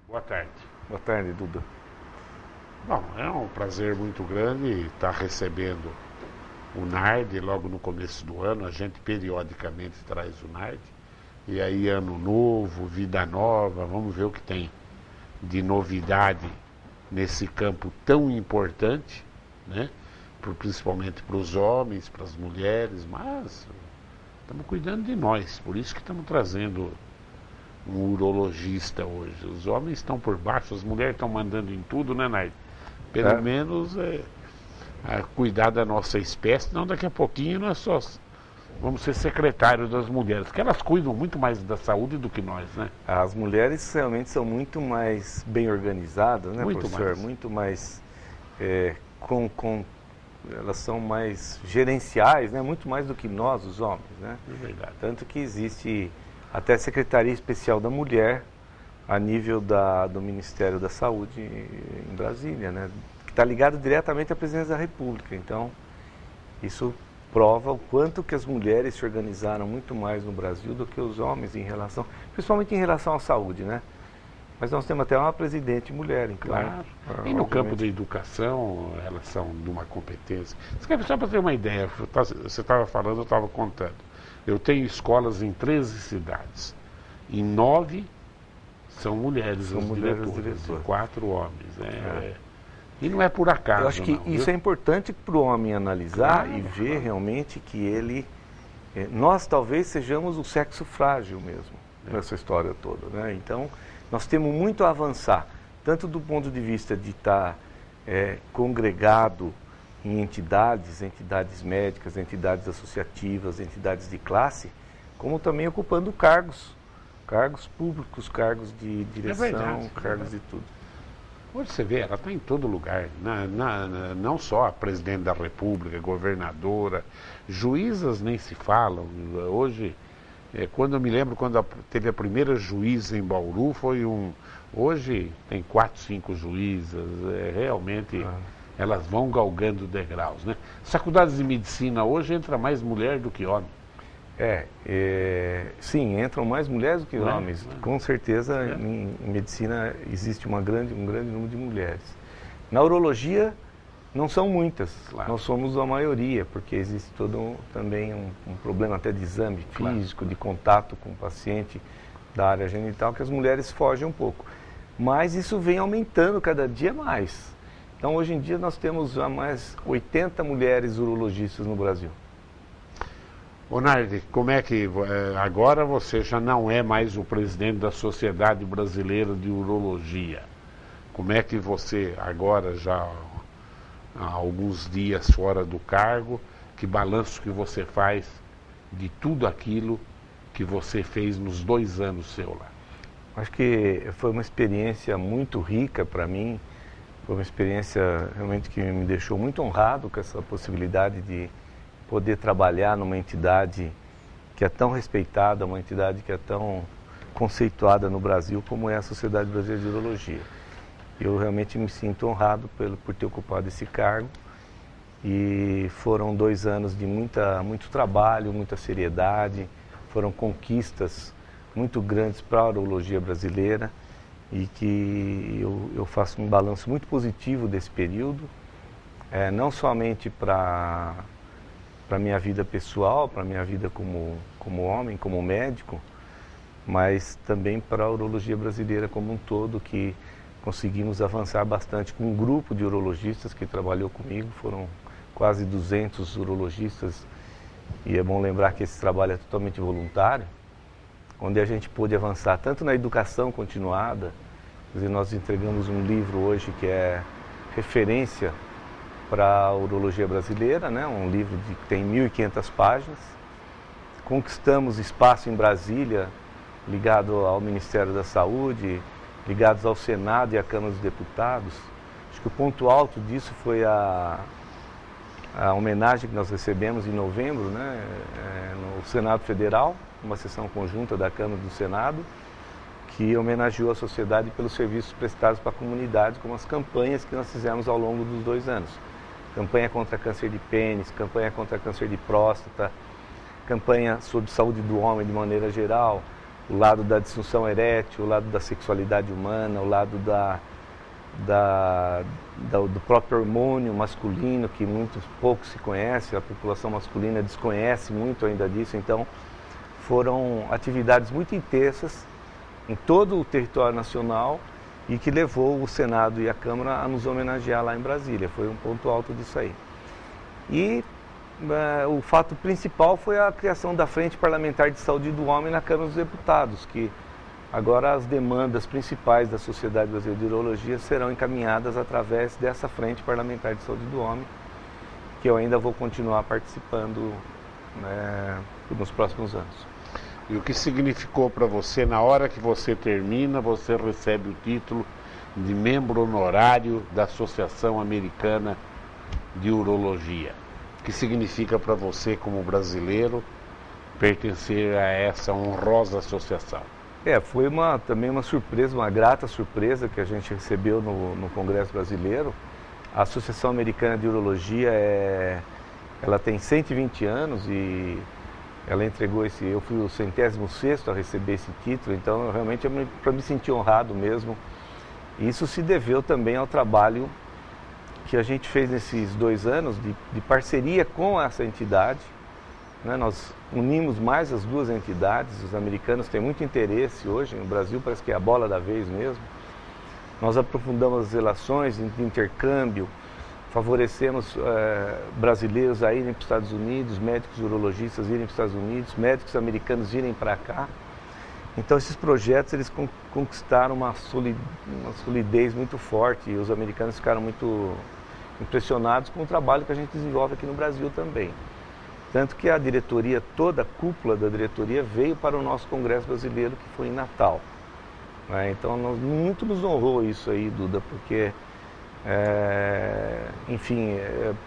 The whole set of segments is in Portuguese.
Boa tarde. Boa tarde, Duda. Bom, é um prazer muito grande estar recebendo o NARD logo no começo do ano. A gente periodicamente traz o NARD. E aí, ano novo, vida nova, vamos ver o que tem de novidade nesse campo tão importante, né? Principalmente para os homens, para as mulheres, mas estamos cuidando de nós, por isso que estamos trazendo um urologista hoje. Os homens estão por baixo, as mulheres estão mandando em tudo, né, Nair? Pelo É, menos a cuidar da nossa espécie, não daqui a pouquinho nós só vamos ser secretários das mulheres, que elas cuidam muito mais da saúde do que nós, né? as mulheres realmente são muito mais bem organizadas, né, Muito professor? mais. Muito mais, é, elas são mais gerenciais, né? Muito mais do que nós, os homens, né? É verdade. Tanto que existe até Secretaria Especial da Mulher a nível do Ministério da Saúde em Brasília, né? Que está ligado diretamente à Presidência da República. Então, isso prova o quanto que as mulheres se organizaram muito mais no Brasil do que os homens principalmente em relação à saúde, né? Mas nós temos até uma presidente mulher, então. Claro. E no campo da educação, elas são de uma competência. Só para ter uma ideia, você estava falando, eu estava contando. Eu tenho escolas em 13 cidades. Em 9 são mulheres São as mulheres diretoras, diretoras. e 4 homens. E não é por acaso, Eu acho que não, isso viu? é importante para o homem analisar Claro, e ver claro. realmente que ele. Nós talvez sejamos o sexo frágil mesmo, nessa história toda, né? Então, nós temos muito a avançar, tanto do ponto de vista de estar congregado em entidades médicas, entidades associativas, entidades de classe, como também ocupando cargos públicos, cargos de direção, verdade, é cargos verdade. de tudo. Hoje você vê, ela está em todo lugar. Não só a presidente da República, governadora, juízas nem se falam. Hoje, quando eu me lembro, quando teve a primeira juíza em Bauru, foi um. Hoje tem 4, 5 juízas. Realmente elas vão galgando degraus, né? Faculdades de medicina hoje entra mais mulher do que homem. Sim, entram mais mulheres do que Não é? homens. Não é? Com certeza, É. em medicina existe um grande número de mulheres. Na urologia, não são muitas. Claro. Nós somos a maioria, porque existe também um problema até de exame Claro. físico, de contato com o paciente da área genital, que as mulheres fogem um pouco. Mas isso vem aumentando cada dia mais. Então, hoje em dia, nós temos já mais 80 mulheres urologistas no Brasil. Ô Nardi, como é que agora você já não é mais o presidente da Sociedade Brasileira de Urologia? Como é que você agora já há alguns dias fora do cargo, que balanço que você faz de tudo aquilo que você fez nos 2 anos seu lá? Acho que foi uma experiência muito rica para mim, foi uma experiência realmente que me deixou muito honrado com essa possibilidade de poder trabalhar numa entidade que é tão respeitada, uma entidade que é tão conceituada no Brasil como é a Sociedade Brasileira de Urologia. Eu realmente me sinto honrado por ter ocupado esse cargo e foram 2 anos de muito trabalho, muita seriedade, foram conquistas muito grandes para a urologia brasileira e que eu faço um balanço muito positivo desse período, não somente para a minha vida pessoal, para a minha vida como homem, como médico, mas também para a urologia brasileira como um todo, que conseguimos avançar bastante com um grupo de urologistas que trabalhou comigo, foram quase 200 urologistas, e é bom lembrar que esse trabalho é totalmente voluntário, onde a gente pôde avançar tanto na educação continuada, quer dizer, nós entregamos um livro hoje que é referência para a urologia brasileira, né? Um livro que tem 1.500 páginas. Conquistamos espaço em Brasília, ligado ao Ministério da Saúde, ligados ao Senado e à Câmara dos Deputados. Acho que o ponto alto disso foi a homenagem que nós recebemos em novembro, né? No Senado Federal, uma sessão conjunta da Câmara e do Senado, que homenageou a sociedade pelos serviços prestados para a comunidade, como as campanhas que nós fizemos ao longo dos 2 anos. Campanha contra câncer de pênis, campanha contra câncer de próstata, campanha sobre saúde do homem de maneira geral, o lado da disfunção erétil, o lado da sexualidade humana, o lado do próprio hormônio masculino, que muito pouco se conhece, a população masculina desconhece muito ainda disso. Então, foram atividades muito intensas em todo o território nacional e que levou o Senado e a Câmara a nos homenagear lá em Brasília. Foi um ponto alto disso aí. E o fato principal foi a criação da Frente Parlamentar de Saúde do Homem na Câmara dos Deputados, que agora as demandas principais da Sociedade Brasileira de Urologia serão encaminhadas através dessa Frente Parlamentar de Saúde do Homem, que eu ainda vou continuar participando, né, nos próximos anos. E o que significou para você, na hora que você termina, você recebe o título de membro honorário da Associação Americana de Urologia? O que significa para você, como brasileiro, pertencer a essa honrosa associação? Foi também uma surpresa, uma grata surpresa que a gente recebeu no Congresso Brasileiro. A Associação Americana de Urologia ela tem 120 anos e ela entregou eu fui o 106º a receber esse título, então realmente para me sentir honrado mesmo. Isso se deveu também ao trabalho que a gente fez nesses 2 anos de parceria com essa entidade, né? Nós unimos mais as duas entidades, os americanos têm muito interesse hoje, no Brasil parece que é a bola da vez mesmo. Nós aprofundamos as relações de intercâmbio, favorecemos brasileiros a irem para os Estados Unidos, médicos urologistas irem para os Estados Unidos, médicos americanos irem para cá. Então esses projetos eles conquistaram uma solidez muito forte e os americanos ficaram muito impressionados com o trabalho que a gente desenvolve aqui no Brasil também. Tanto que a diretoria, toda a cúpula da diretoria veio para o nosso Congresso Brasileiro, que foi em Natal. Então muito nos honrou isso aí, Duda, porque enfim,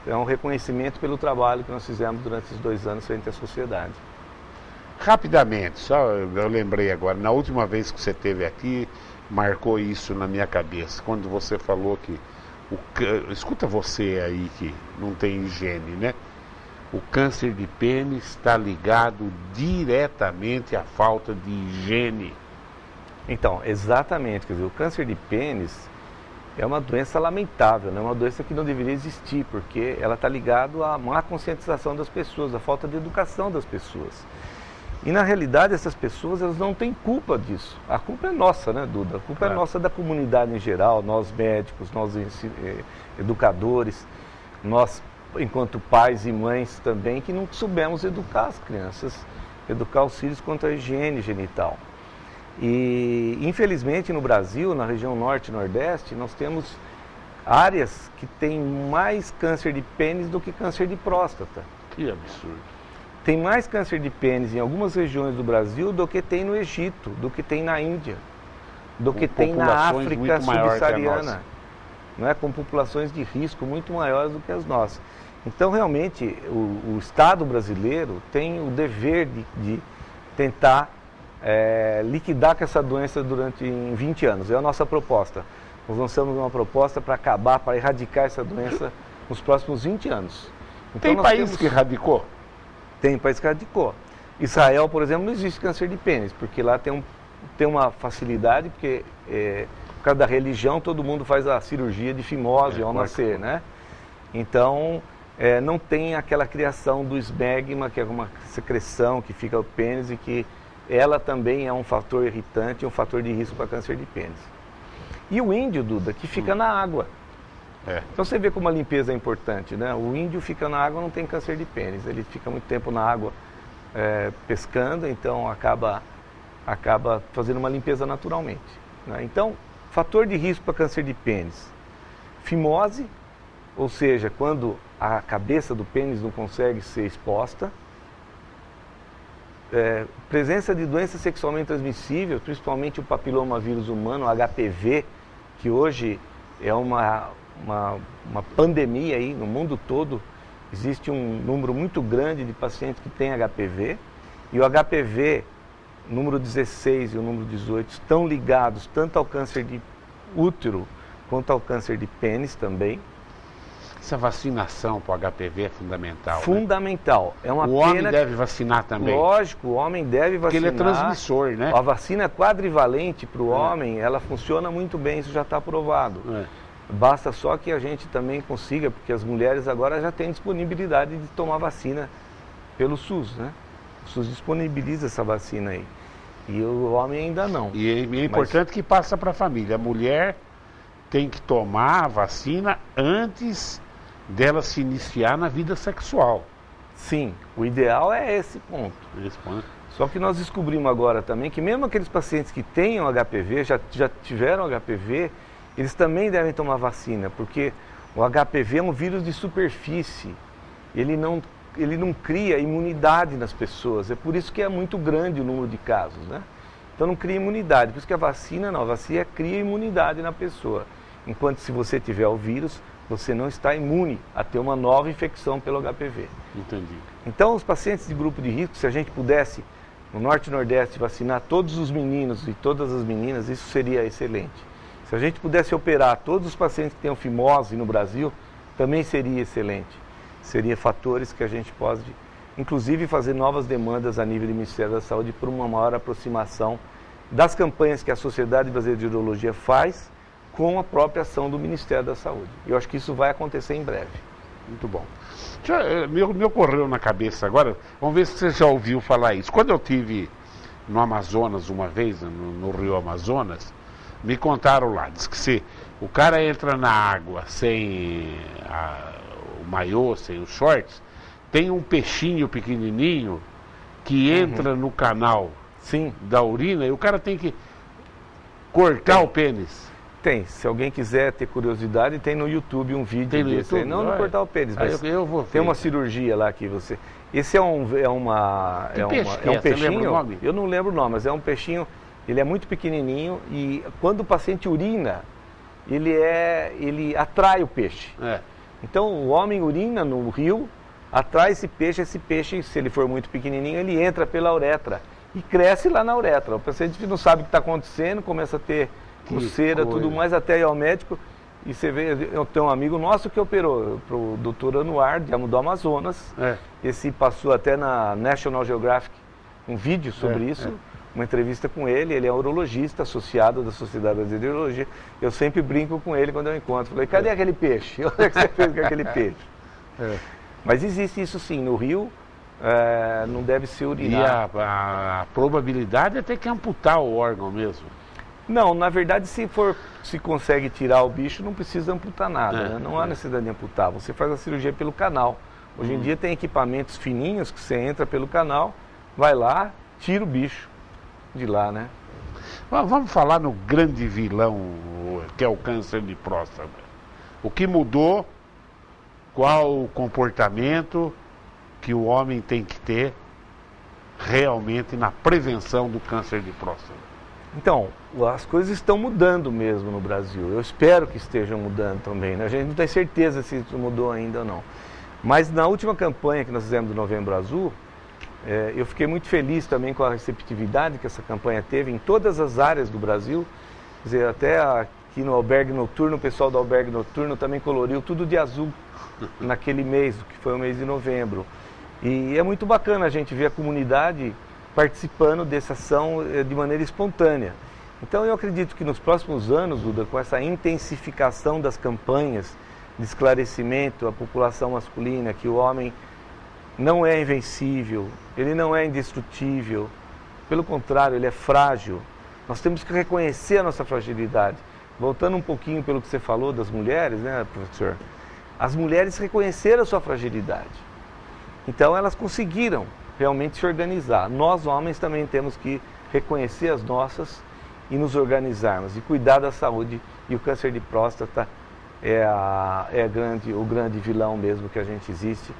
é um reconhecimento pelo trabalho que nós fizemos durante esses 2 anos frente à sociedade. Rapidamente, só eu lembrei agora, na última vez que você esteve aqui, marcou isso na minha cabeça, quando você falou que, escuta você aí que não tem higiene, né? O câncer de pênis está ligado diretamente à falta de higiene. Então, exatamente, quer dizer, o câncer de pênis é uma doença lamentável, né? Uma doença que não deveria existir, porque ela está ligada à má conscientização das pessoas, à falta de educação das pessoas. E na realidade essas pessoas elas não têm culpa disso. A culpa é nossa, né, Duda? A culpa é nossa da comunidade em geral, nós médicos, nós educadores, nós enquanto pais e mães também, que não soubemos educar as crianças, educar os filhos quanto à higiene genital. E infelizmente no Brasil, na região norte e nordeste, nós temos áreas que têm mais câncer de pênis do que câncer de próstata. Que absurdo. Tem mais câncer de pênis em algumas regiões do Brasil do que tem no Egito, do que tem na Índia, do que tem na África subsaariana, não é? Com populações de risco muito maiores do que as nossas. Então realmente o Estado brasileiro tem o dever de tentar liquidar com essa doença em 20 anos. É a nossa proposta. Nós lançamos uma proposta para acabar, para erradicar essa doença nos próximos 20 anos. Então, tem país que erradicou? Tem país que erradicou. Israel, por exemplo, não existe câncer de pênis, porque lá tem uma facilidade, porque por causa da religião todo mundo faz a cirurgia de fimose ao nascer, né? Então não tem aquela criação do esmegma, que é uma secreção que fica no pênis e que ela também é um fator irritante, um fator de risco para câncer de pênis. E o índio, Duda, que fica na água. Então você vê como a limpeza é importante, né? O índio fica na água, não tem câncer de pênis, ele fica muito tempo na água pescando, então acaba fazendo uma limpeza naturalmente, né? Então, fator de risco para câncer de pênis: fimose, ou seja, quando a cabeça do pênis não consegue ser exposta, presença de doença sexualmente transmissível, principalmente o papilomavírus humano, o HPV, que hoje é uma pandemia aí no mundo todo. Existe um número muito grande de pacientes que têm HPV, e o HPV, número 16 e o número 18, estão ligados tanto ao câncer de útero quanto ao câncer de pênis também. Essa vacinação para o HPV é fundamental, Fundamental. né? É uma o homem pena deve vacinar também. Lógico, o homem deve vacinar. Porque ele é transmissor, né? A vacina quadrivalente para o homem, ela funciona muito bem, isso já está provado. Basta só que a gente também consiga, porque as mulheres agora já têm disponibilidade de tomar vacina pelo SUS, né? O SUS disponibiliza essa vacina aí. E o homem ainda não. E é importante que passa para a família. A mulher tem que tomar a vacina antes dela se iniciar na vida sexual. Sim, o ideal é esse ponto. Esse ponto. Só que nós descobrimos agora também que mesmo aqueles pacientes que tenham HPV, já tiveram HPV, eles também devem tomar vacina, porque o HPV é um vírus de superfície. Ele não cria imunidade nas pessoas, é por isso que é muito grande o número de casos, né? Então não cria imunidade, por isso que a vacina cria imunidade na pessoa. Enquanto se você tiver o vírus, você não está imune a ter uma nova infecção pelo HPV. Entendi. Então os pacientes de grupo de risco, se a gente pudesse, no Norte e Nordeste, vacinar todos os meninos e todas as meninas, isso seria excelente. Se a gente pudesse operar todos os pacientes que tenham fimose no Brasil, também seria excelente. Seria fatores que a gente pode, inclusive, fazer novas demandas a nível do Ministério da Saúde por uma maior aproximação das campanhas que a Sociedade Brasileira de Urologia faz com a própria ação do Ministério da Saúde. Eu acho que isso vai acontecer em breve. Muito bom. Me ocorreu na cabeça agora, vamos ver se você já ouviu falar isso. Quando eu estive no Amazonas uma vez, no Rio Amazonas, me contaram lá, diz que o cara entra na água sem o maiô, sem os shorts, tem um peixinho pequenininho que entra no canal da urina e o cara tem que cortar o pênis. Tem, se alguém quiser ter curiosidade, tem no YouTube um vídeo tem no desse. YouTube? Não cortar o pênis, mas eu vou tem uma cirurgia lá que você... Esse é um peixinho, o nome? Eu não lembro o nome, mas é um peixinho, ele é muito pequenininho e quando o paciente urina, ele atrai o peixe. Então o homem urina no rio, atrai esse peixe, se ele for muito pequenininho, ele entra pela uretra e cresce lá na uretra. O paciente não sabe o que está acontecendo, começa a ter coceira, tudo mais, até ir ao médico. E você vê, eu tenho um amigo nosso que operou, pro Dr. Anuar, do Amazonas. Esse passou até na National Geographic, um vídeo sobre isso, uma entrevista com ele. Ele é urologista associado da Sociedade Brasileira de Urologia. Eu sempre brinco com ele quando eu encontro. Falei, cadê aquele peixe? Onde é que você fez com aquele peixe? Mas existe isso sim, no rio não deve ser urinado. E a probabilidade é ter que amputar o órgão mesmo. Não, na verdade, se consegue tirar o bicho, não precisa amputar nada, né? Não há necessidade de amputar. Você faz a cirurgia pelo canal. Hoje em dia tem equipamentos fininhos que você entra pelo canal, vai lá, tira o bicho de lá, né? Vamos falar no grande vilão, que é o câncer de próstata. O que mudou, qual o comportamento que o homem tem que ter realmente na prevenção do câncer de próstata? Então, as coisas estão mudando mesmo no Brasil. Eu espero que estejam mudando também, né? A gente não tem certeza se isso mudou ainda ou não. Mas na última campanha que nós fizemos do Novembro Azul, eu fiquei muito feliz também com a receptividade que essa campanha teve em todas as áreas do Brasil. Quer dizer, até aqui no Albergue Noturno, o pessoal do Albergue Noturno também coloriu tudo de azul naquele mês, que foi o mês de novembro. E é muito bacana a gente ver a comunidade participando dessa ação de maneira espontânea. Então eu acredito que nos próximos anos, Duda, com essa intensificação das campanhas de esclarecimento à população masculina, que o homem não é invencível, ele não é indestrutível, pelo contrário, ele é frágil. Nós temos que reconhecer a nossa fragilidade. Voltando um pouquinho pelo que você falou das mulheres, né, professor? As mulheres reconheceram a sua fragilidade. Então elas conseguiram realmente se organizar. Nós, homens, também temos que reconhecer as nossas e nos organizarmos e cuidar da saúde. E o câncer de próstata o grande vilão mesmo que a gente existe.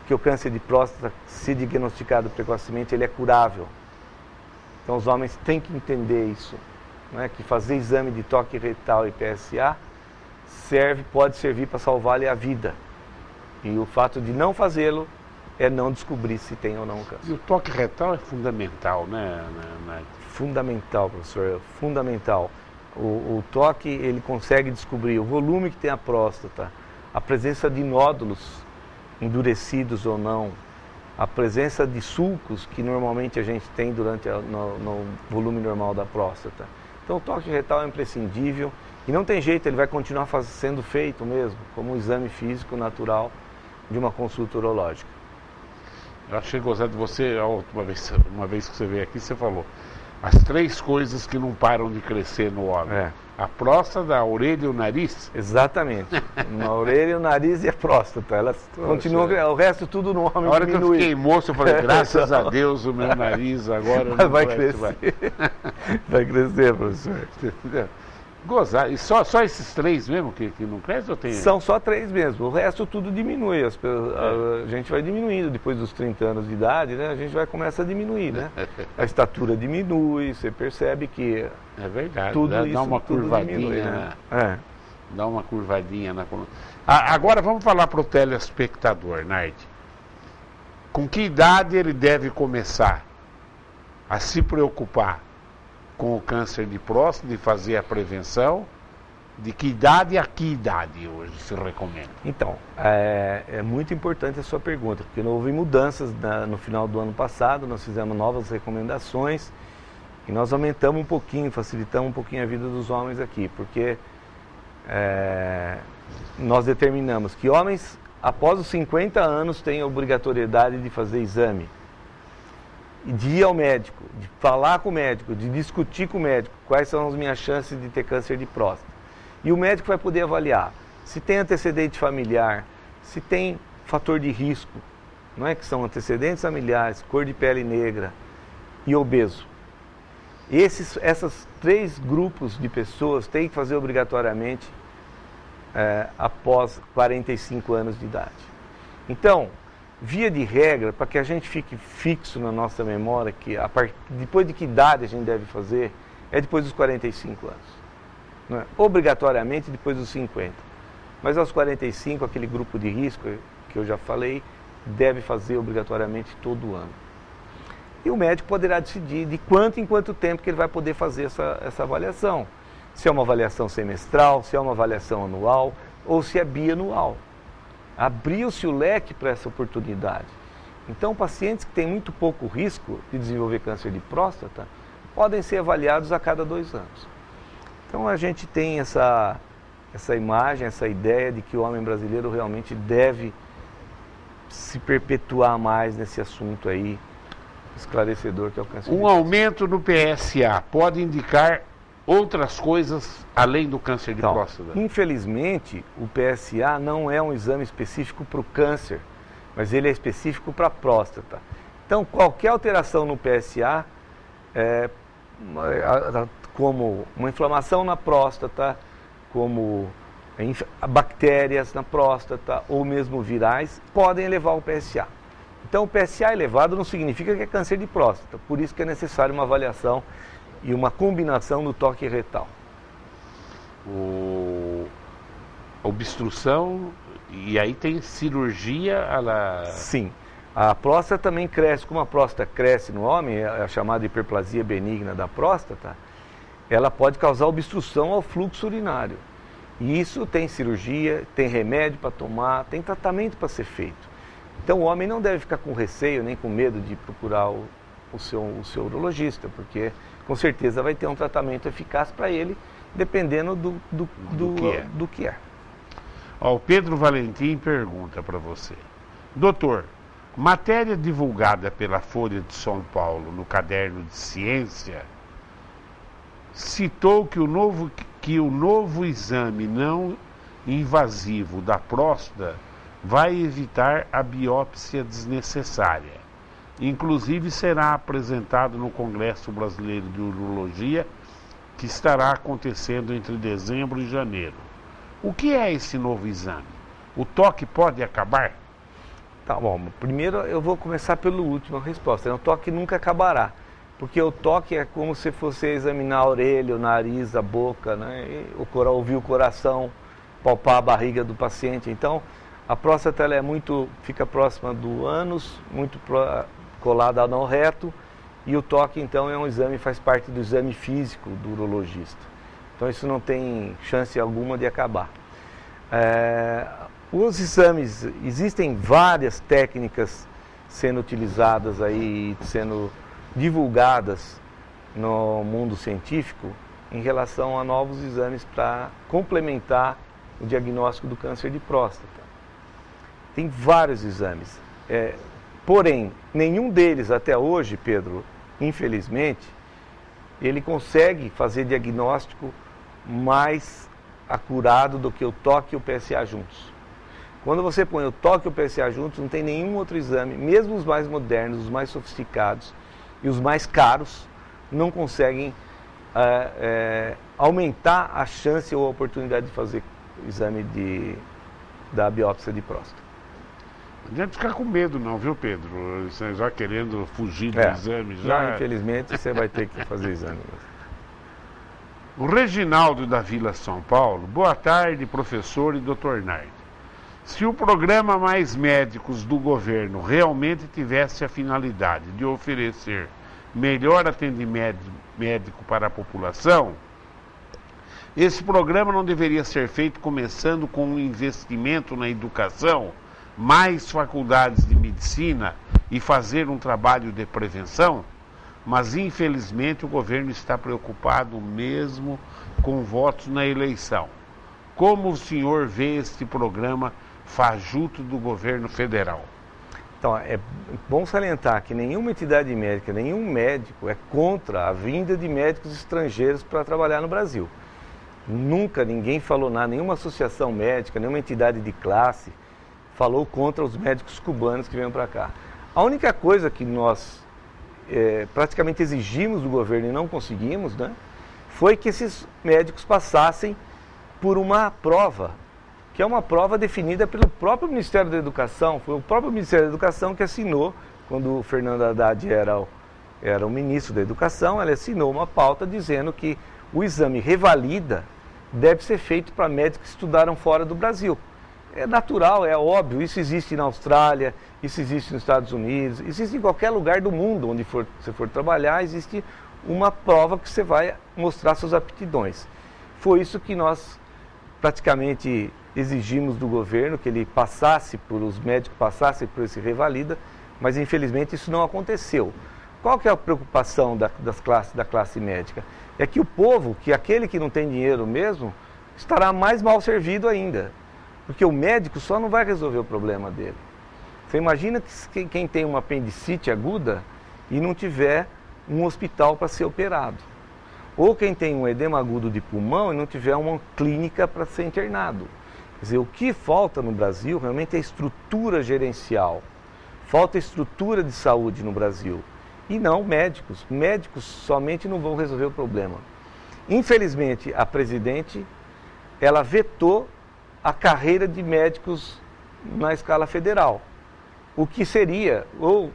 Porque o câncer de próstata, se diagnosticado precocemente, ele é curável. Então os homens têm que entender isso, né? Que fazer exame de toque retal e PSA pode servir para salvar-lhe a vida. E o fato de não fazê-lo é não descobrir se tem ou não câncer. E o toque retal é fundamental, né? Fundamental, professor, fundamental. O toque, ele consegue descobrir o volume que tem a próstata, a presença de nódulos endurecidos ou não, a presença de sulcos que normalmente a gente tem durante no volume normal da próstata. Então o toque retal é imprescindível e não tem jeito, ele vai continuar sendo feito mesmo, como um exame físico natural de uma consulta urológica. Eu achei gozado de você, uma vez que você veio aqui, você falou as 3 coisas que não param de crescer no homem. A próstata, a orelha e o nariz. Exatamente. A orelha, o nariz e a próstata. Elas continuam, o resto tudo no homem diminui. A hora diminui. que eu fiquei moço, eu falei, graças a Deus o meu nariz agora vai crescer. Vai crescer, professor. Gozar. E só esses 3 mesmo que não crescem ou tem? São só 3 mesmo. O resto tudo diminui. A gente vai diminuindo depois dos 30 anos de idade, né? A gente vai começar a diminuir, né? A estatura diminui, você percebe que é verdade. Tudo dá isso, uma curvadinha, diminui, né? Dá uma curvadinha na coluna. Agora vamos falar para o telespectador, Nardi. Com que idade ele deve começar a se preocupar com o câncer de próstata, de fazer a prevenção? De que idade a que idade hoje se recomenda? Então, é muito importante a sua pergunta, porque houve mudanças no final do ano passado, nós fizemos novas recomendações e nós aumentamos um pouquinho, facilitamos um pouquinho a vida dos homens aqui, porque nós determinamos que homens após os 50 anos têm a obrigatoriedade de fazer exame, de ir ao médico, de falar com o médico, de discutir com o médico quais são as minhas chances de ter câncer de próstata. E o médico vai poder avaliar se tem antecedente familiar, se tem fator de risco, não é, que são antecedentes familiares, cor de pele negra e obeso. Essas 3 grupos de pessoas têm que fazer obrigatoriamente após 45 anos de idade. Então, via de regra, para que a gente fique fixo na nossa memória, que depois de que idade a gente deve fazer, é depois dos 45 anos. Não é? Obrigatoriamente depois dos 50. Mas aos 45, aquele grupo de risco que eu já falei, deve fazer obrigatoriamente todo ano. E o médico poderá decidir de quanto em quanto tempo que ele vai poder fazer essa avaliação. Se é uma avaliação semestral, se é uma avaliação anual ou se é bianual. Abriu-se o leque para essa oportunidade. Então, pacientes que têm muito pouco risco de desenvolver câncer de próstata podem ser avaliados a cada 2 anos. Então, a gente tem essa imagem, essa ideia de que o homem brasileiro realmente deve se perpetuar mais nesse assunto aí, esclarecedor, que é o câncer de próstata. Aumento no PSA pode indicar outras coisas além do câncer de próstata? Infelizmente, o PSA não é um exame específico para o câncer, mas ele é específico para a próstata. Então, qualquer alteração no PSA, como uma inflamação na próstata, como bactérias na próstata ou mesmo virais, podem elevar o PSA. Então, o PSA elevado não significa que é câncer de próstata, por isso que é necessário uma avaliação e uma combinação do toque retal. Obstrução, e aí tem cirurgia? Sim, a próstata também cresce, como a próstata cresce no homem, a chamada hiperplasia benigna da próstata, ela pode causar obstrução ao fluxo urinário. E isso tem cirurgia, tem remédio para tomar, tem tratamento para ser feito. Então o homem não deve ficar com receio nem com medo de procurar o seu urologista, porque com certeza vai ter um tratamento eficaz para ele, dependendo do que é. O Pedro Valentim pergunta para você: doutor, matéria divulgada pela Folha de São Paulo no caderno de ciência citou que o novo exame não invasivo da próstata vai evitar a biópsia desnecessária. Inclusive será apresentado no Congresso Brasileiro de Urologia, que estará acontecendo entre dezembro e janeiro. O que é esse novo exame? O toque pode acabar? Tá bom, primeiro eu vou começar pela última resposta. O toque nunca acabará, porque o toque é como se fosse examinar a orelha, o nariz, a boca, né? Ouvir o coração, palpar a barriga do paciente. Então, a próstata ela fica próxima do ânus, muito colada ao reto, e o toque então é um exame, faz parte do exame físico do urologista. Então isso não tem chance alguma de acabar. Os exames, existem várias técnicas sendo utilizadas aí, sendo divulgadas no mundo científico em relação a novos exames para complementar o diagnóstico do câncer de próstata. Tem vários exames, porém, nenhum deles até hoje, Pedro, infelizmente, ele consegue fazer diagnóstico mais acurado do que o toque e o PSA juntos. Quando você põe o toque e o PSA juntos, não tem nenhum outro exame, mesmo os mais modernos, os mais sofisticados e os mais caros, não conseguem aumentar a chance ou a oportunidade de fazer o exame da biópsia de próstata. Não adianta ficar com medo não, viu, Pedro? Você já querendo fugir do exame. Já... Não, infelizmente você vai ter que fazer o exame. O Reginaldo da Vila São Paulo. Boa tarde, professor e doutor Nardi. Se o programa Mais Médicos do governo realmente tivesse a finalidade de oferecer melhor atendimento médico para a população, esse programa não deveria ser feito começando com um investimento na educação, mais faculdades de medicina e fazer um trabalho de prevenção? Mas infelizmente o governo está preocupado mesmo com votos na eleição. Como o senhor vê este programa fajuto do governo federal? Então, é bom salientar que nenhuma entidade médica, nenhum médico é contra a vinda de médicos estrangeiros para trabalhar no Brasil. Nunca ninguém falou nada, nenhuma associação médica, nenhuma entidade de classe falou contra os médicos cubanos que vêm para cá. A única coisa que nós praticamente exigimos do governo e não conseguimos, né, foi que esses médicos passassem por uma prova, que é uma prova definida pelo próprio Ministério da Educação. Foi o próprio Ministério da Educação que assinou, quando o Fernando Haddad era o ministro da Educação, ele assinou uma pauta dizendo que o exame revalida deve ser feito para médicos que estudaram fora do Brasil. É natural, é óbvio, isso existe na Austrália, isso existe nos Estados Unidos, existe em qualquer lugar do mundo onde você for trabalhar, existe uma prova que você vai mostrar suas aptidões. Foi isso que nós praticamente exigimos do governo, que ele passasse os médicos passassem por esse revalida, mas infelizmente isso não aconteceu. Qual que é a preocupação da classe médica? É que o povo, que aquele que não tem dinheiro mesmo, estará mais mal servido ainda. Porque o médico só não vai resolver o problema dele. Você imagina que quem tem uma apendicite aguda e não tiver um hospital para ser operado. Ou quem tem um edema agudo de pulmão e não tiver uma clínica para ser internado. Quer dizer, o que falta no Brasil realmente é estrutura gerencial. Falta estrutura de saúde no Brasil. E não médicos. Médicos somente não vão resolver o problema. Infelizmente, a presidente, ela vetou a carreira de médicos na escala federal. O que seria, ou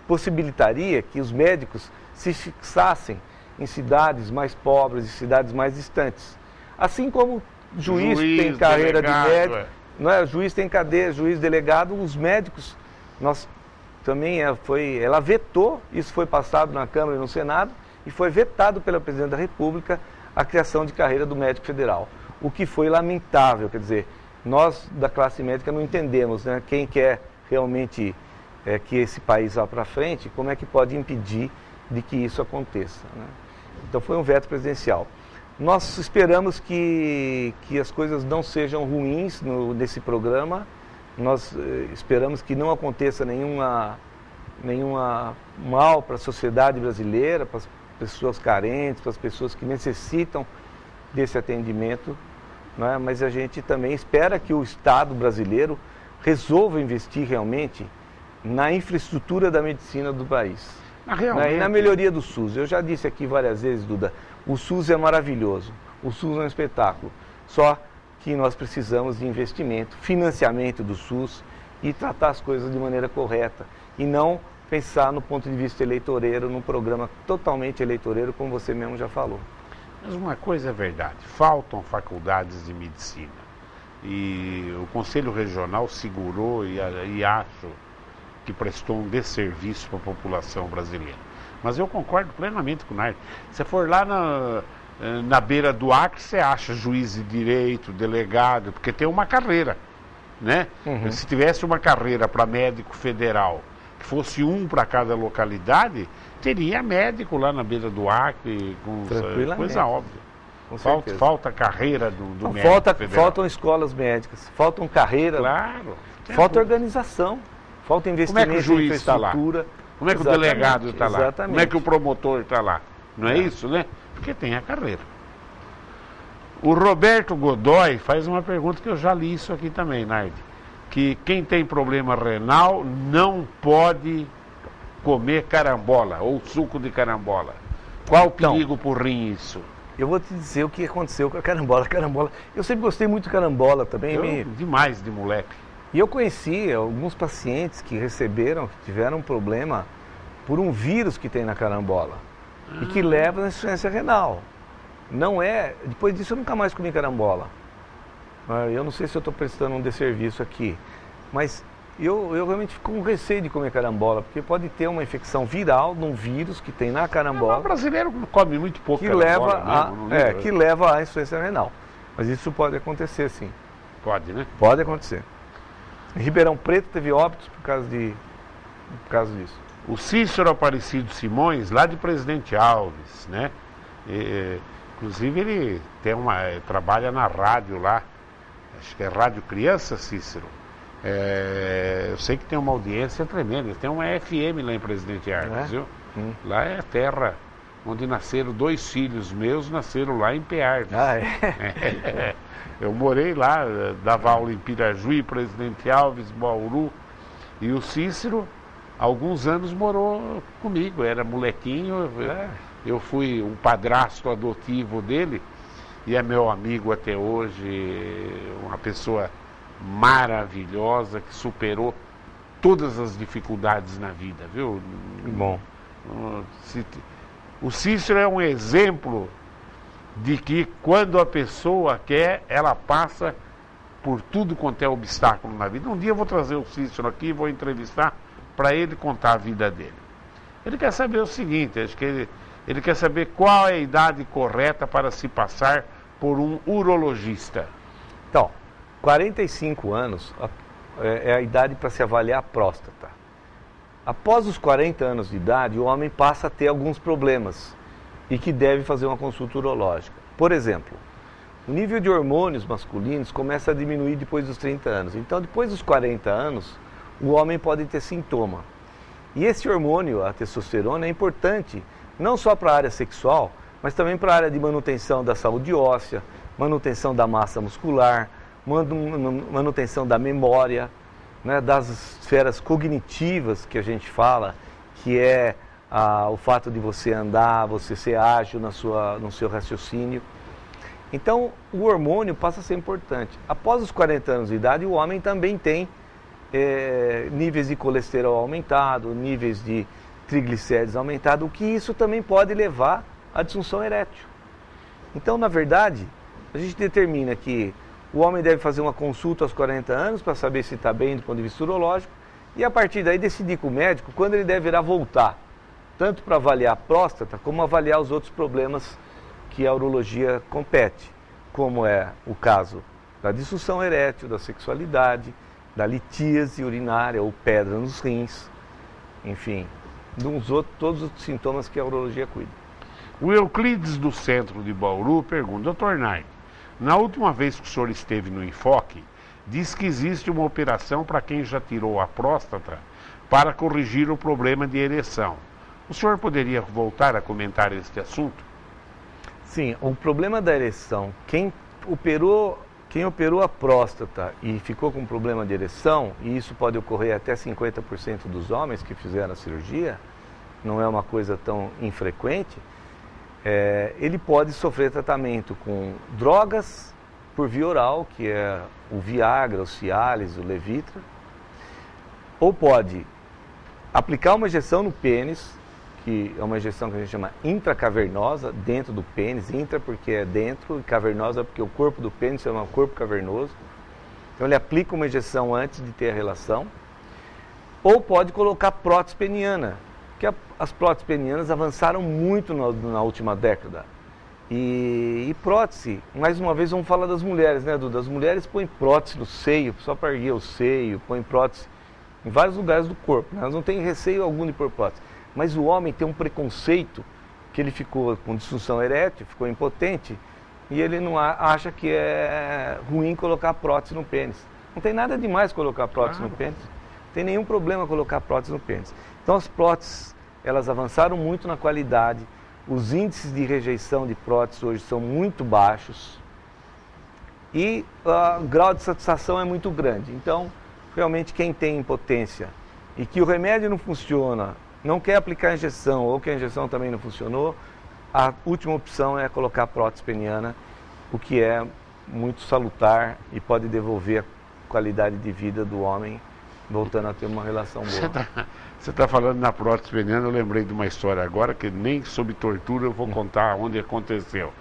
possibilitaria, que os médicos se fixassem em cidades mais pobres e cidades mais distantes. Assim como juiz tem carreira delegado, de médico, não é? Juiz tem cadeia, juiz delegado, os médicos, nós também ela vetou, isso foi passado na Câmara e no Senado, e foi vetado pela Presidente da República a criação de carreira do médico federal. O que foi lamentável, quer dizer, nós da classe médica não entendemos, né, quem quer realmente que esse país vá para frente, como é que pode impedir de que isso aconteça, né? Então foi um veto presidencial. Nós esperamos que as coisas não sejam ruins nesse programa, nós esperamos que não aconteça nenhuma mal para a sociedade brasileira, para as pessoas carentes, para as pessoas que necessitam desse atendimento, não é? Mas a gente também espera que o Estado brasileiro resolva investir realmente na infraestrutura da medicina do país. E na melhoria do SUS. Eu já disse aqui várias vezes, Duda, o SUS é maravilhoso, o SUS é um espetáculo, só que nós precisamos de investimento, financiamento do SUS e tratar as coisas de maneira correta e não pensar no ponto de vista eleitoreiro, num programa totalmente eleitoreiro, como você mesmo já falou. Mas uma coisa é verdade, faltam faculdades de medicina e o Conselho Regional segurou e acho que prestou um desserviço para a população brasileira. Mas eu concordo plenamente com o Nardi. Se for lá na beira do Acre você acha juiz de direito, delegado, porque tem uma carreira, né? Se tivesse uma carreira para médico federal, que fosse um para cada localidade, teria médico lá na beira do Acre, com coisa óbvia. Falta carreira do médico federal. Faltam escolas médicas, faltam carreira, claro, falta organização, falta investimento em infraestrutura. Está lá? Como é que o delegado está lá? Como é que o promotor está lá? Não é isso, né? Porque tem a carreira. O Roberto Godoy faz uma pergunta que eu já li isso aqui também, Nardi. Que quem tem problema renal não pode comer carambola ou suco de carambola. Qual o perigo pro rim isso? Eu vou te dizer o que aconteceu com a carambola. Eu sempre gostei muito de carambola também. Demais de moleque. E eu conheci alguns pacientes que tiveram um problema por um vírus que tem na carambola e que leva à insuficiência renal. Depois disso eu nunca mais comi carambola. Eu não sei se eu estou prestando um desserviço aqui, mas eu realmente fico com receio de comer carambola, porque pode ter uma infecção viral de um vírus que tem na carambola. O brasileiro come muito pouco carambola. Que leva à insuficiência renal. Mas isso pode acontecer, sim. Pode, né? Pode acontecer. Em Ribeirão Preto teve óbitos por causa disso. O Cícero Aparecido Simões, lá de Presidente Alves, né? Inclusive ele trabalha na rádio lá, acho que é Rádio Criança, Cícero. Eu sei que tem uma audiência tremenda, tem uma FM lá em Presidente Alves, viu? Lá é a terra onde nasceram 2 filhos meus, nasceram lá em Peardes. Eu morei lá, dava aula em Pirajuí, Presidente Alves, Bauru, e o Cícero, alguns anos morou comigo, era molequinho, eu fui um padrasto adotivo dele, e é meu amigo até hoje, uma pessoa maravilhosa, que superou todas as dificuldades na vida, viu? Bom. O Cícero é um exemplo de que quando a pessoa quer, ela passa por tudo quanto é obstáculo na vida. Um dia eu vou trazer o Cícero aqui e vou entrevistar para ele contar a vida dele. Ele quer saber o seguinte, acho que ele quer saber qual é a idade correta para se passar por um urologista. Então, 45 anos é a idade para se avaliar a próstata. Após os 40 anos de idade, o homem passa a ter alguns problemas e que deve fazer uma consulta urológica. Por exemplo, o nível de hormônios masculinos começa a diminuir depois dos 30 anos. Então, depois dos 40 anos, o homem pode ter sintoma. E esse hormônio, a testosterona, é importante não só para a área sexual, mas também para a área de manutenção da saúde óssea, manutenção da massa muscular, manutenção da memória, né, das esferas cognitivas que a gente fala, que é o fato de você andar, você ser ágil no seu raciocínio. Então, o hormônio passa a ser importante. Após os 40 anos de idade, o homem também tem níveis de colesterol aumentado, níveis de triglicéridos aumentado, o que isso também pode levar à disfunção erétil. Então, na verdade, a gente determina que o homem deve fazer uma consulta aos 40 anos para saber se está bem do ponto de vista urológico e, a partir daí, decidir com o médico quando ele deverá voltar, tanto para avaliar a próstata, como avaliar os outros problemas que a urologia compete, como é o caso da disfunção erétil, da sexualidade, da litíase urinária ou pedra nos rins, enfim, todos os sintomas que a urologia cuida. O Euclides do Centro de Bauru pergunta: Dr. Nardi, na última vez que o senhor esteve no Enfoque, diz que existe uma operação para quem já tirou a próstata para corrigir o problema de ereção. O senhor poderia voltar a comentar este assunto? Sim, o problema da ereção, quem operou a próstata e ficou com problema de ereção, e isso pode ocorrer até 50% dos homens que fizeram a cirurgia, não é uma coisa tão infrequente, ele pode sofrer tratamento com drogas por via oral, que é o Viagra, o Cialis, o Levitra, ou pode aplicar uma injeção no pênis, que é uma injeção que a gente chama intracavernosa, dentro do pênis, intra porque é dentro e cavernosa porque o corpo do pênis se chama corpo cavernoso. Então ele aplica uma injeção antes de ter a relação. Ou pode colocar prótese peniana, que as próteses penianas avançaram muito na última década. E prótese, mais uma vez vamos falar das mulheres, né, Duda? As mulheres põem prótese no seio, só para erguer o seio, põem prótese em vários lugares do corpo, né? Elas não têm receio algum de pôr prótese. Mas o homem tem um preconceito, que ele ficou com disfunção erétil, ficou impotente, e ele não acha que é ruim colocar prótese no pênis. Não tem nada demais colocar prótese no pênis, não tem nenhum problema colocar prótese no pênis. Então as próteses, elas avançaram muito na qualidade, os índices de rejeição de próteses hoje são muito baixos e o grau de satisfação é muito grande. Então, realmente quem tem impotência e que o remédio não funciona, não quer aplicar a injeção ou que a injeção também não funcionou, a última opção é colocar prótese peniana, o que é muito salutar e pode devolver a qualidade de vida do homem, voltando a ter uma relação boa. Você está falando na prótese peniana, eu lembrei de uma história agora, que nem sob tortura eu vou contar onde aconteceu.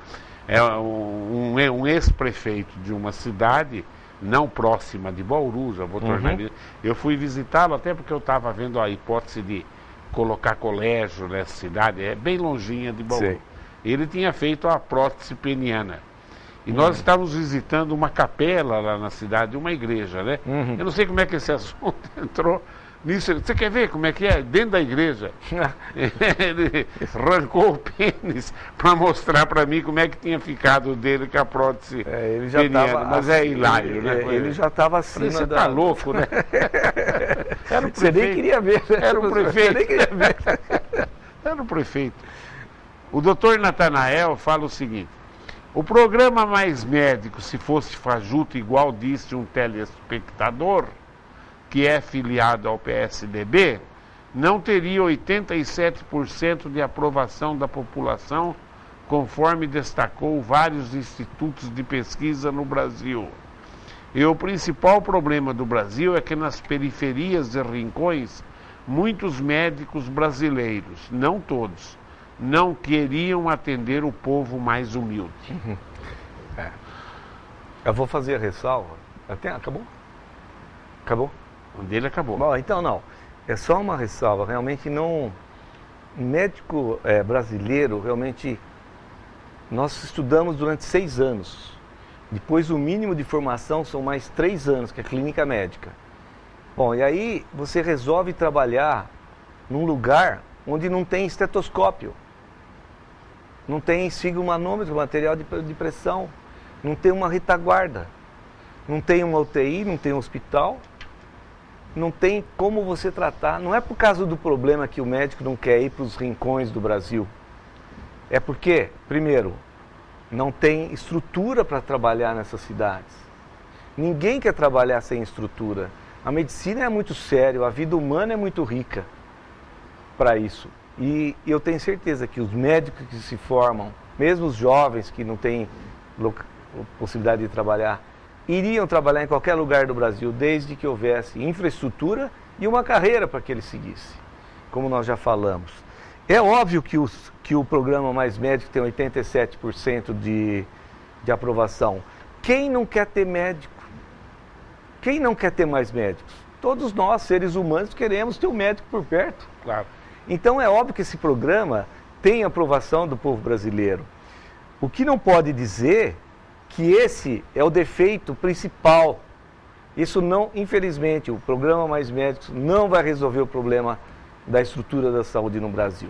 É um ex-prefeito de uma cidade, não próxima de Bauru, já vou tornar isso. Eu fui visitá-lo até porque eu estava vendo a hipótese de colocar colégio nessa cidade, é bem longinha de Bauru. Sei. Ele tinha feito a prótese peniana. E nós estávamos visitando uma capela lá na cidade, uma igreja, né? Eu não sei como é que esse assunto entrou nisso. Você quer ver como é que é? Dentro da igreja. Ele arrancou o pênis para mostrar para mim como é que tinha ficado dele com a prótese ele já peniana. tava Mas é hilário, né? Ele já estava acima Você da... tá louco, né? Era o prefeito. Você nem queria ver. Né? Era o prefeito. Você nem queria ver. Era o prefeito. O doutor Natanael fala o seguinte: o programa Mais Médico, se fosse fajuto, igual disse um telespectador, que é filiado ao PSDB, não teria 87% de aprovação da população, conforme destacou vários institutos de pesquisa no Brasil. E o principal problema do Brasil é que nas periferias e rincões, muitos médicos brasileiros, não todos, não queriam atender o povo mais humilde. Eu vou fazer a ressalva. Acabou? Acabou? O dele acabou. Bom, então não. É só uma ressalva. Realmente não... Médico brasileiro, realmente... Nós estudamos durante 6 anos. Depois o mínimo de formação são mais 3 anos, que é clínica médica. Bom, e aí você resolve trabalhar num lugar onde não tem estetoscópio. Não tem esfigmomanômetro, material de pressão. Não tem uma retaguarda. Não tem uma UTI, não tem um hospital. Não tem como você tratar. Não é por causa do problema que o médico não quer ir para os rincões do Brasil. É porque, primeiro, não tem estrutura para trabalhar nessas cidades. Ninguém quer trabalhar sem estrutura. A medicina é muito séria, a vida humana é muito rica para isso. E eu tenho certeza que os médicos que se formam, mesmo os jovens que não têm possibilidade de trabalhar, iriam trabalhar em qualquer lugar do Brasil, desde que houvesse infraestrutura e uma carreira para que ele seguisse, como nós já falamos. É óbvio que o programa Mais Médico tem 87% de aprovação. Quem não quer ter médico? Quem não quer ter mais médicos? Todos nós, seres humanos, queremos ter um médico por perto. Claro. Então é óbvio que esse programa tem aprovação do povo brasileiro. O que não pode dizer que esse é o defeito principal. Isso não, infelizmente, o programa Mais Médicos não vai resolver o problema da estrutura da saúde no Brasil.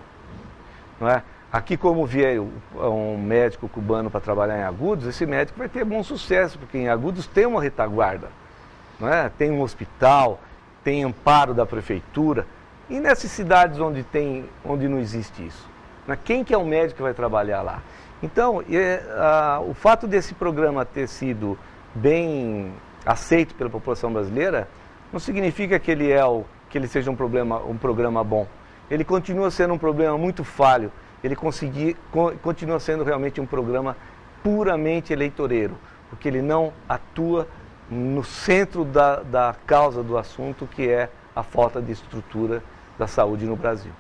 Não é? Aqui, como vier um médico cubano para trabalhar em Agudos, esse médico vai ter bom sucesso, porque em Agudos tem uma retaguarda, não é? Tem um hospital, tem amparo da prefeitura. E nessas cidades onde não existe isso? Quem que é o médico que vai trabalhar lá? Então, o fato desse programa ter sido bem aceito pela população brasileira não significa que ele seja um programa bom. Ele continua sendo um programa muito falho. Ele continua sendo realmente um programa puramente eleitoreiro, porque ele não atua no centro da causa do assunto, que é a falta de estrutura da saúde no Brasil.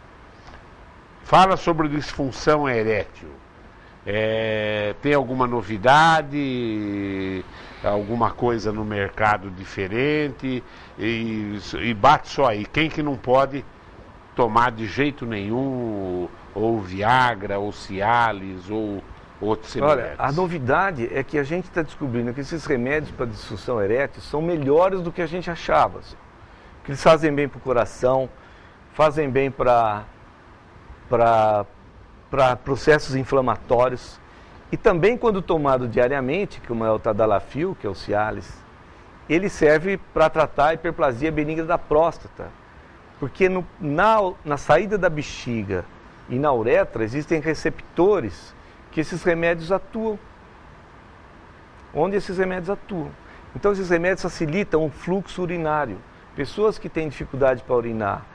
Fala sobre disfunção erétil. Tem alguma novidade, alguma coisa no mercado diferente? E bate só aí, quem que não pode tomar de jeito nenhum, ou Viagra, ou Cialis, ou outros Olha, semileves. a novidade é que a gente está descobrindo que esses remédios para disfunção erétil são melhores do que a gente achava. Assim. Que eles fazem bem para o coração, fazem bem para processos inflamatórios. E também quando tomado diariamente, como é o Tadalafil, que é o Cialis, ele serve para tratar a hiperplasia benigna da próstata. Porque na saída da bexiga e na uretra existem receptores que esses remédios atuam. Onde esses remédios atuam. Então esses remédios facilitam o fluxo urinário. Pessoas que têm dificuldade para urinar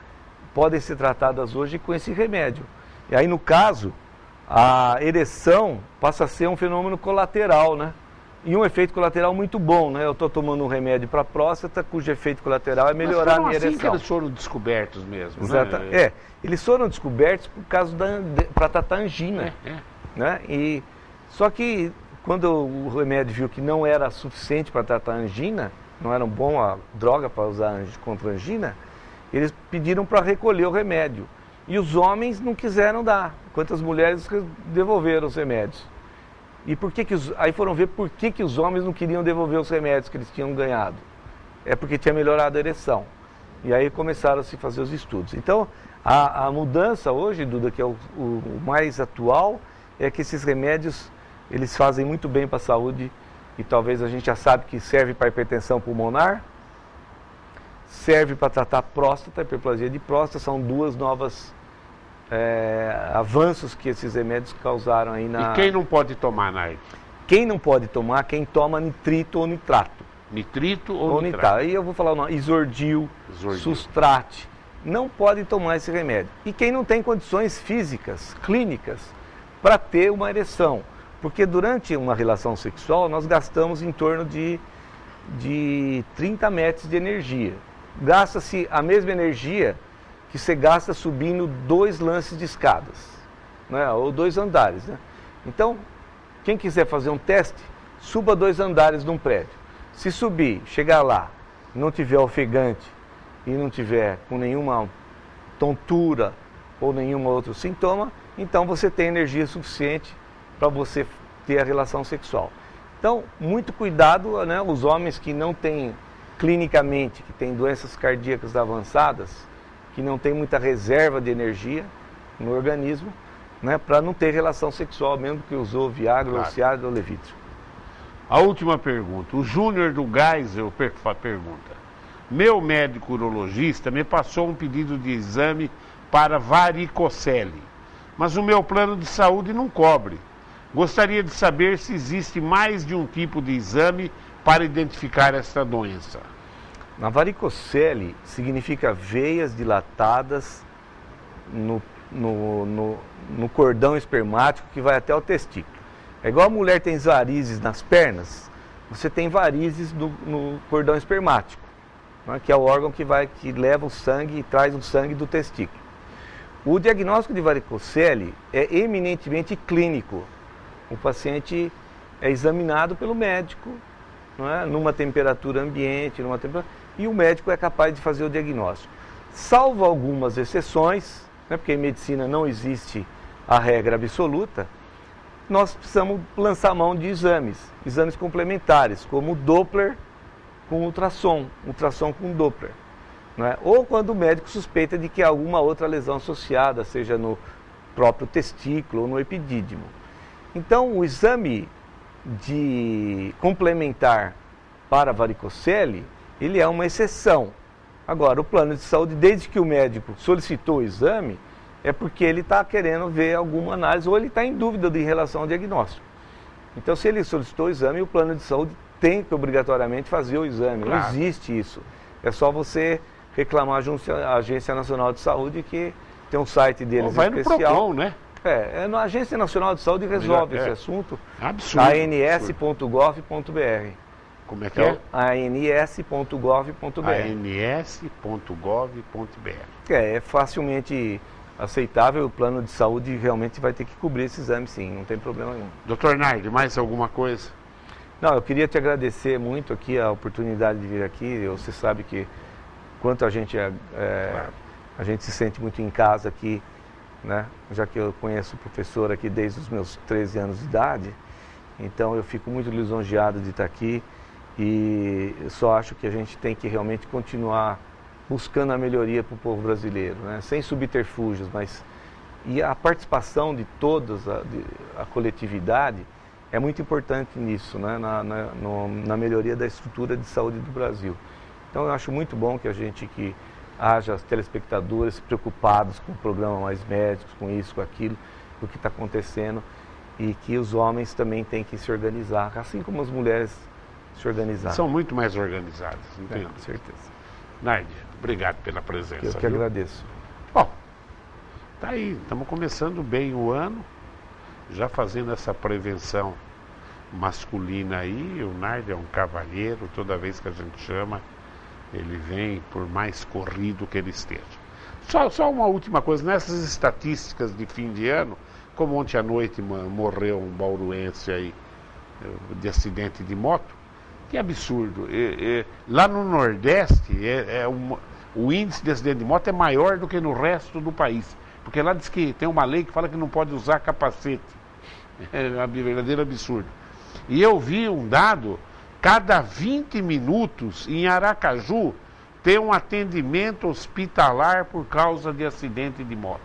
podem ser tratadas hoje com esse remédio. E aí no caso, a ereção passa a ser um fenômeno colateral, né? E um efeito colateral muito bom, né? Eu estou tomando um remédio para a próstata, cujo efeito colateral é melhorar a minha ereção. Assim que eles foram descobertos mesmo, Exato. né? Eles foram descobertos por causa para tratar angina. Né? E, só que quando o remédio viu que não era suficiente para tratar a angina, não era uma boa droga para usar contra a angina, eles pediram para recolher o remédio. E os homens não quiseram dar, enquanto as mulheres devolveram os remédios. E aí foram ver por que os homens não queriam devolver os remédios que eles tinham ganhado. É porque tinha melhorado a ereção. E aí começaram a se fazer os estudos. Então, a mudança hoje, Duda, que é o mais atual, é que esses remédios, eles fazem muito bem para a saúde, e talvez a gente já sabe que serve para hipertensão pulmonar, serve para tratar próstata, hiperplasia de próstata, são duas novas avanços que esses remédios causaram aí na... E quem não pode tomar, Nard? Quem não pode tomar, quem toma nitrito ou nitrato. Nitrito ou nitrato? Aí eu vou falar o nome, Isordil, Sustrate, não pode tomar esse remédio. E quem não tem condições físicas, clínicas, para ter uma ereção. Porque durante uma relação sexual nós gastamos em torno de 30 metros de energia. Gasta-se a mesma energia que você gasta subindo 2 lances de escadas, né? Ou 2 andares. Né? Então, quem quiser fazer um teste, suba 2 andares num prédio. Se subir, chegar lá, não tiver ofegante e não tiver com nenhuma tontura ou nenhum outro sintoma, então você tem energia suficiente para você ter a relação sexual. Então, muito cuidado, né? Os homens que não têm clinicamente, que têm doenças cardíacas avançadas, que não têm muita reserva de energia no organismo, né? Para não ter relação sexual, mesmo que usou Viagra, ou Cialis ou Levitra. A última pergunta. O Júnior do Geisel pergunta: meu médico urologista me passou um pedido de exame para varicocele, mas o meu plano de saúde não cobre. Gostaria de saber se existe mais de um tipo de exame para identificar esta doença. Na varicocele significa veias dilatadas no cordão espermático que vai até o testículo. É igual a mulher tem varizes nas pernas, você tem varizes no cordão espermático, né, que é o órgão que leva o sangue e traz o sangue do testículo. O diagnóstico de varicocele é eminentemente clínico. O paciente é examinado pelo médico, não é? Numa temperatura ambiente, e o médico é capaz de fazer o diagnóstico. Salvo algumas exceções, né, porque em medicina não existe a regra absoluta, nós precisamos lançar mão de exames complementares, como o Doppler com ultrassom com Doppler. Né? Ou quando o médico suspeita de que há alguma outra lesão associada, seja no próprio testículo ou no epidídimo. Então, o exame complementar para varicocele, ele é uma exceção. Agora, o plano de saúde, desde que o médico solicitou o exame, é porque ele está querendo ver alguma análise ou ele está em dúvida em relação ao diagnóstico. Então, se ele solicitou o exame, o plano de saúde tem que obrigatoriamente fazer o exame. Claro. Não existe isso. É só você reclamar à Agência Nacional de Saúde, que tem um site deles vai especial. No Procon, né? Na Agência Nacional de Saúde resolve esse assunto. Absurdo. ans.gov.br. Como é que é? ans.gov.br. ans.gov.br. É facilmente aceitável, o plano de saúde realmente vai ter que cobrir esse exame, sim, não tem problema nenhum. Dr. Nard, mais alguma coisa? Não, eu queria te agradecer muito aqui a oportunidade de vir aqui. Você sabe que quanto a gente se sente muito em casa aqui né? Já que eu conheço o professor aqui desde os meus 13 anos de idade, então eu fico muito lisonjeado de estar aqui e só acho que a gente tem que realmente continuar buscando a melhoria para o povo brasileiro, né? Sem subterfúgios, mas e a participação de todas, a coletividade é muito importante nisso, né? Na melhoria da estrutura de saúde do Brasil. Então eu acho muito bom que que haja telespectadores preocupados com o programa Mais Médicos, com isso, com aquilo, com o que está acontecendo, e que os homens também têm que se organizar, assim como as mulheres se organizaram. São muito mais organizadas, entendo. Com certeza. Nardi, obrigado pela presença. Eu que agradeço. Bom, tá aí, estamos começando bem o ano, já fazendo essa prevenção masculina aí. O Nardi é um cavalheiro, toda vez que a gente chama, ele vem por mais corrido que ele esteja. Só uma última coisa, nessas estatísticas de fim de ano, como ontem à noite morreu um bauruense aí de acidente de moto, que absurdo. Lá no Nordeste, o índice de acidente de moto é maior do que no resto do país, porque lá diz que tem uma lei que fala que não pode usar capacete. É um verdadeiro absurdo. E eu vi um dado, cada 20 minutos em Aracaju tem um atendimento hospitalar por causa de acidente de moto.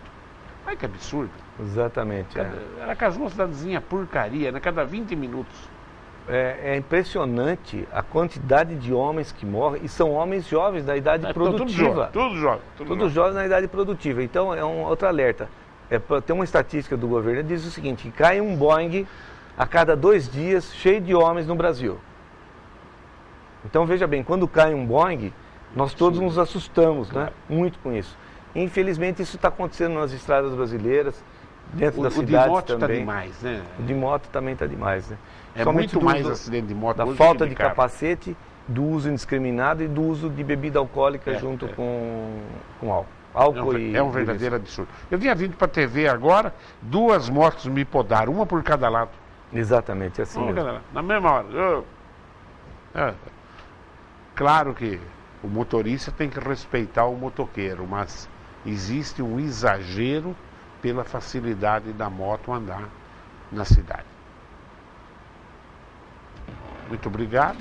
Olha que absurdo. Exatamente. Aracaju é uma cidadezinha porcaria, né? Cada 20 minutos. É impressionante a quantidade de homens que morrem, e são homens jovens da idade produtiva. Tudo jovem. Tudo jovem na idade produtiva. Então é um outro alerta. Tem uma estatística do governo que diz o seguinte, que cai um Boeing a cada 2 dias cheio de homens no Brasil. Então veja bem, quando cai um Boeing, nós todos nos assustamos, né? Muito com isso. Infelizmente isso está acontecendo nas estradas brasileiras, dentro das cidades também. O de moto está demais, né? O de moto também está demais, né? É somente muito mais acidente de moto da hoje falta que de carro. capacete, do uso indiscriminado e do uso de bebida alcoólica junto com álcool. É um verdadeiro absurdo. Eu tinha vindo para a TV agora, 2 motos me podaram, uma por cada lado. Exatamente, assim mesmo. Na mesma hora. Claro que o motorista tem que respeitar o motoqueiro, mas existe um exagero pela facilidade da moto andar na cidade. Muito obrigado.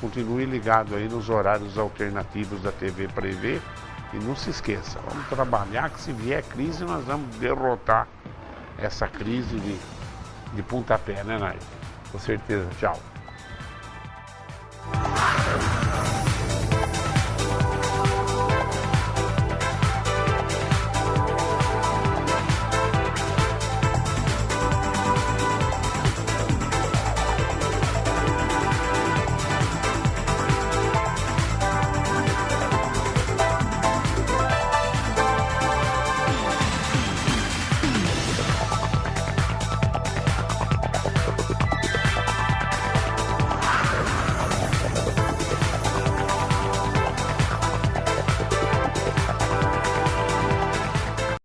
Continue ligado aí nos horários alternativos da TV Prevê. E não se esqueça, vamos trabalhar que se vier crise nós vamos derrotar essa crise de pontapé, né, Nair? Com certeza. Tchau.